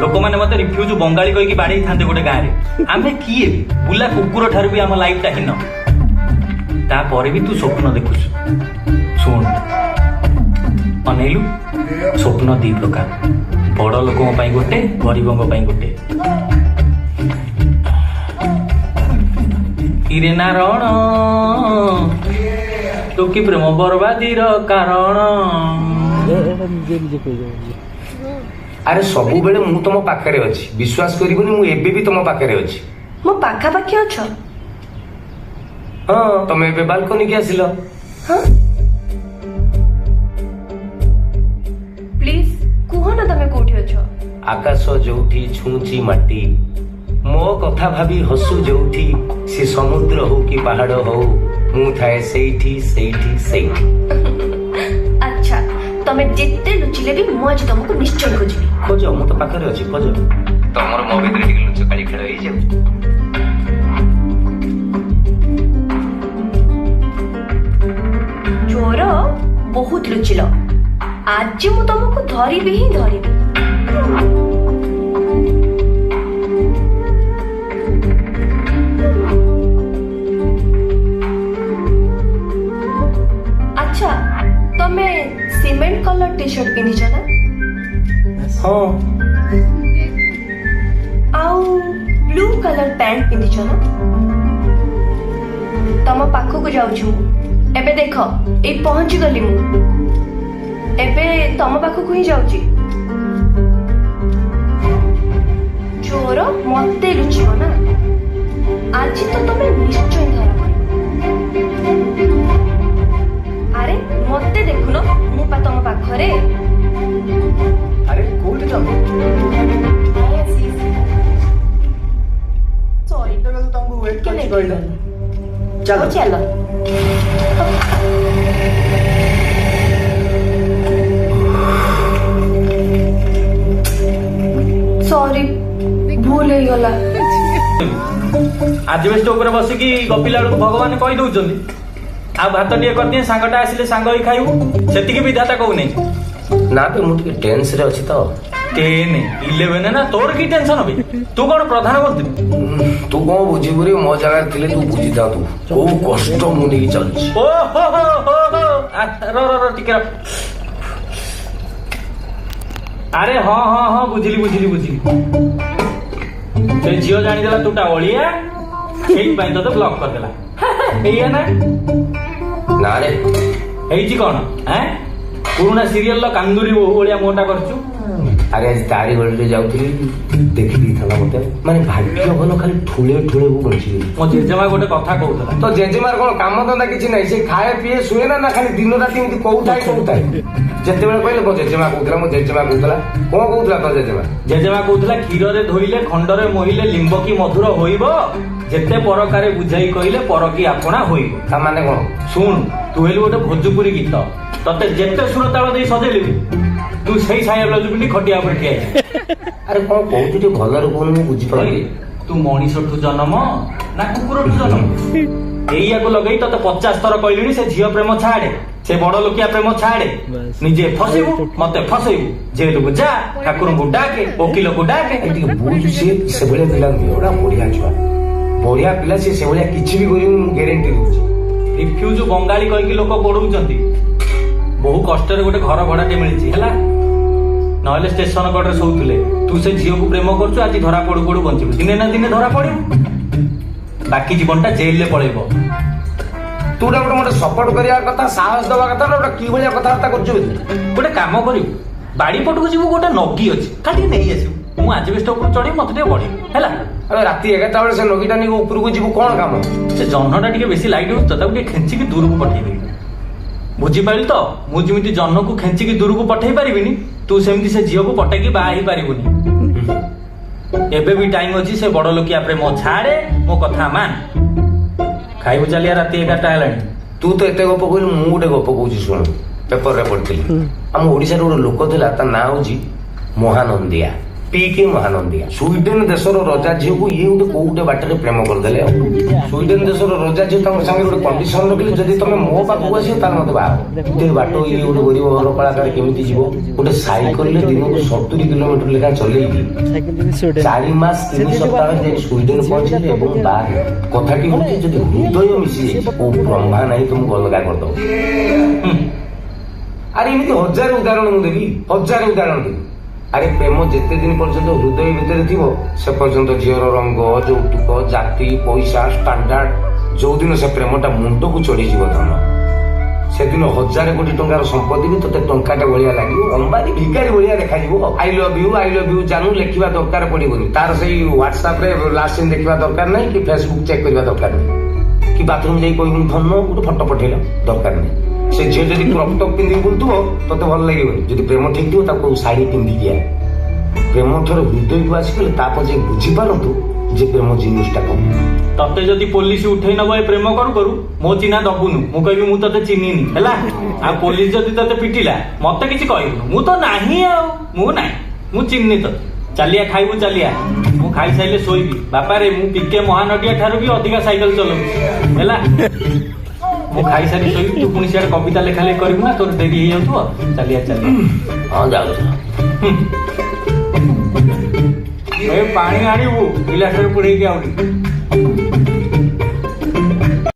लोक मैंने मत रिफ्यूज बंगाली कहीकि बाड़े था गोटे गाँव में आम किए बुला कुकुर ठार भी आम लाइफ हीन तापर भी तू स्वप्न देखु शुण अनैलु स्वप्न दी प्रकार बड़ लोकों गोटे गरीबों गोटे इरे नारायण तो कि प्रेम बर्बादी कारण अरे सबु बेले मु तुम पाखरे अछि विश्वास करिबनी मु एबे भी तुम पाखरे अछि मो पाखा पाखी अछ हां तुम एबे बालकनी के आसिलो हां प्लीज कुहो ना तमे कोठी अछ आकाश जोठी छुंची माटी मो कथा भाबी हसु जोठी से समुद्र हो कि पहाड़ हो मु थाए सेठी सेठी सेठी अच्छा तमे जेते लुचिले भी मु आज तुमको निश्चय खोजबी खोज मु तो पाखरे अछि खोज तमर मो भीतर टिक लुच काली खेल होई जाऊ चोर बहुत लुचिल आज मु तुमको धरिबी ही धरिबी अच्छा तमे सीमेंट कलर टी शर्ट पिंधि छ ना हां आउ ब्लू कलर पैंट पिंधि छ ना तम पाखो को जाउ छु एबे देखो ए पहुंच गली मु एबे तम पाखो को ही जाउ छी चोर मते लुचिबो ना आज तो तमे निश्चय धरा पड़िबो अरे मते देखुनो मु पा तम पाखरे अरे कोठी तुम सॉरी तुमको वेट केने कर चलो चलो सॉरी भूल हो गला आजबेस्ट ऊपर बसिकी गपिला बेलू भगवान कही दौरान आ भात टे करदिए सांगटा आसिले सांग ही खाइबू सेतिकी विधाता कहू नहीं ना पे मु टिके टेंस रे अछि तो 10 11 ना तोर की टेंशन होबे तू कौन प्रधानमंत्री तू कौन बुझी बुरी मो जगह थिले तू बुझी था तू को कष्ट मु नहीं चल ओ हो रो टिके अरे हाँ हाँ हाँ बुझिली बुझिली बुझिली से झील जानीदेला तूटा ओलिया सेई पाई तो ब्लॉक कर देला एया ना ना रे एइची कोन हैं पुराना सीरियल लो कांदुरी बहु ओलिया मोटा करछु अरे आज तारी गळले जाउथि देखि दी थला मते माने भाग्य भलो खाली ठुले ठुले वो बची मो जेजेमा गोटे कथा कहउतला तो जेजेमार कोन काम धंदा किछि नै से खाए पिए सुए ना खाली दिन राति एमति कहउथाय जेते बेले कहले मो जेजेमा कहउतला कोन कहउतला तो जेजेमा कहउतला क्षीर रे धोइले खंडरे मोहिले लिंब की मधुर होइबो जेते परकारे बुझाई कहिले पर की आपणा होइबो ता माने कोन सुन तू हेलु गोटे भोजपुरी गीत तते जेते सुर ताल देई सजेलिबी तू सही साया ब्लाउज पिंडी खटिया पर ठिया अरे कोन कहउति ते भलर कोन मु बुझी पाइली तू मणिषठु जन्म ना कुकुरठु जन्म एइया को लगई तते 50 थर कहलिनी से झियो प्रेम छाड़े से बड़ लोकिया प्रेम छाड़े निजे फसेबू मते फसेबू जेल को जा ठाकुर को डाके वकील को डाके एति बुझ से बळे पिला ओडा बढ़िया छुआ बढ़िया पिला से बळे किछि भी करियो मु गारंटी दूची रिफ्यूज बंगाली कहीकि लोक गोड़ौचंती बहु कष्ट रे गोटे घर भड़ाटे मिली है नहले स्टेशन कड़े शोले तू से झील को प्रेम करछु आज धरा पड़ू पड़ू बंचबू दिने ना दिने धरा पड़ू बाकी जीवनटा जेल ले पळेबो तू गोटे मोटे सपोर्ट करिया कथा साहस दवा कथा ना की भलिया कथाबार्ता करछु गोटे काम करियो बाड़ी पटको जीवू गोटे नगी अछि खाली नहीं आसिबू मु आज बेस्ट ऊपर चढ़ी मते टे बढ़ी हैला अरे राती 11टा बेले से नगीटा नि ऊपर को जीवू कोन काम से जन्नटा टिके बेसी लाइट होत ताऊ टे खेंची की दूर को पठेई दे बुझी पाइल तो मु जिमिति जन्न को खेंची की दूर को पठेई परिबिनी तू सेमिति से झियो को पटेकी बाहा ही पारिबुनी एबे भी टाइम अछि से बड़ लोकिया प्रेम छाड़े मो कथा मान खाइबु चलिया राती 11टा हेलानी तू तो एते गप कहलु मु गोटे गप कहूची सुन पेपर रे पढितली हम ओडिसा रो लोक थिला ता ना होजी महानंदिया ପିକେ ମହାନନ୍ଦିଆ ସ୍ୱିଡେନ ଦେଶର ରଜା ଝିଅକୁ ଇଏ କୋଉଟେ ବାଟରେ ପ୍ରେମ କରିଦେଲେ ଆଉ ସ୍ୱିଡେନ ଦେଶର ରଜା ଝିଅ ତାଙ୍କ ସାଙ୍ଗରେ ଗୋଟେ କଣ୍ଡିସନ ରଖିଲେ ଯଦି ତମେ ମୋ ପାଖକୁ ଆସିବ ତାହେଲେ ମତେ ବାହା ଏତେ ବାଟ ଇଏ ଗୋଟେ ଗରିବ ଘର କଳାକାର କେମିତି ଯିବ ଗୋଟେ ସାଇକେଲରେ ଦିନକୁ 70 କିଲୋମିଟର ଲେଖା ଚଲେଇକି 4 ମାସ 3 ସପ୍ତାହ ଯାଇ ସ୍ୱିଡେନ ପହଞ୍ଚିଲେ ଏବଂ ବାହା କଥାଟି ହଉଛି ଯଦି ହୃଦୟ ମିଶିଯାଇଛି କୋଉ ବ୍ରହ୍ମା ନାହିଁ ତୁମକୁ ଅଲଗା କରିଦବ। ଆରେ ଏମିତି ହଜାର ଉଦାହରଣ ମୁଁ ଦେବି ହଜାର ଉଦାହରଣ ଦେବି। ଆରେ ପ୍ରେମ ଯେତେ ଦିନ ପର୍ଯ୍ୟନ୍ତ ହୃଦୟ ଭିତରେ ଥିବ ସେ ପର୍ଯ୍ୟନ୍ତ ଝିଅର ରଙ୍ଗ ଯୌତୁକ ଜାତି ପଇସା ଷ୍ଟାଣ୍ଡାର୍ଡ ଯୋଉଦିନ ସେ ପ୍ରେମଟା ମୁଣ୍ଡକୁ ଚଢିଯିବ ଧନ ସେଦିନ 1000 କୋଟି ଟଙ୍କାର ସମ୍ପତ୍ତି ବି ତତେ ଟଙ୍କାଟେ ଭଳିଆ ଲାଗିବ ଅମ୍ବାନୀ ଭିକାରୀ ଭଳିଆ ଦେଖାଯିବ। ଆଇ ଲଭ୍ ୟୁ ଜାନୁ ଲେଖିବା ଦରକାର ପଡିବନି ତାର ସେଇ ହ୍ୱାଟ୍ସଆପରେ ଲାଷ୍ଟ ସିନ୍ ଦେଖିବା ଦରକାର ନାହିଁ କି ଫେସବୁକ୍ ଚେକ୍ କରିବା ଦରକାର ନାହିଁ କି ବାଥରୁମ ଯାଇ କହିବୁ ଧନ ଗୋଟେ ଫଟୋ ପଠେଇଲ ଦରକାର ନାହିଁ। ସେ ଝିଅ ଯଦି କ୍ରପ୍ ଟପ୍ ପିନ୍ଧିକି ବୁଲୁଥିବ ତତେ ଭଲ ଲାଗିବନି ଯଦି ପ୍ରେମ ଠିକ ଥିବ ତାକୁ ଶାଢୀ ପିନ୍ଧିକି ଆ ପ୍ରେମ ଥରେ ହୃଦୟକୁ ଆସିଗଲେ ତାପରେ ଯାଇ ବୁଝିପାରନ୍ତୁ ଯେ ପ୍ରେମ ଜିନିଷଟା କଣ। ତତେ ଯଦି ପୋଲିସ ଉଠେଇ ନବ ଏ ପ୍ରେମ କରୁ କରୁ ମୋ ଚିହ୍ନା ଦବୁନୁ ମୁଁ କହିବି ମୁଁ ତତେ ଚିହ୍ନିନି ହେଲା। ଆଉ ପୋଲିସ ଯଦି ତତେ ପିଟିଲା ମତେ କିଛି କହିବୁନୁ ମୁଁ ତ ନାହିଁ ଆଉ ମୁଁ ନାହିଁ ମୁଁ ଚିହ୍ନି ତତେ। ଚାଲିଆ ଖାଇବୁ ଚାଲିଆ ମୁଁ ଖାଇସାରିଲେ ଶୋଇବି ବାପାରେ ମୁଁ ପିକେ ମହାନଟିଆ ଠାରୁ ବି ଅଧିକା ସାଇକେଲ ଚଲାଉଛି ହେଲା। ମୁଁ ଖାଇସାରି ଶୋଇବି ତୁ ପୁଣି ସିଆଡେ କବିତା ଲେଖା ଲେଖି କରିବୁ ନା ତୋର ଡେରି ହେଇଯାଉଥିବ। ଚାଲିଆ ଚାଲିଆ ହଁ ଯାଉଛି ଏ ପାଣି ଆଣିବୁ ଗିଲାସରେ ପୁରେଇକି ଆହୁରି।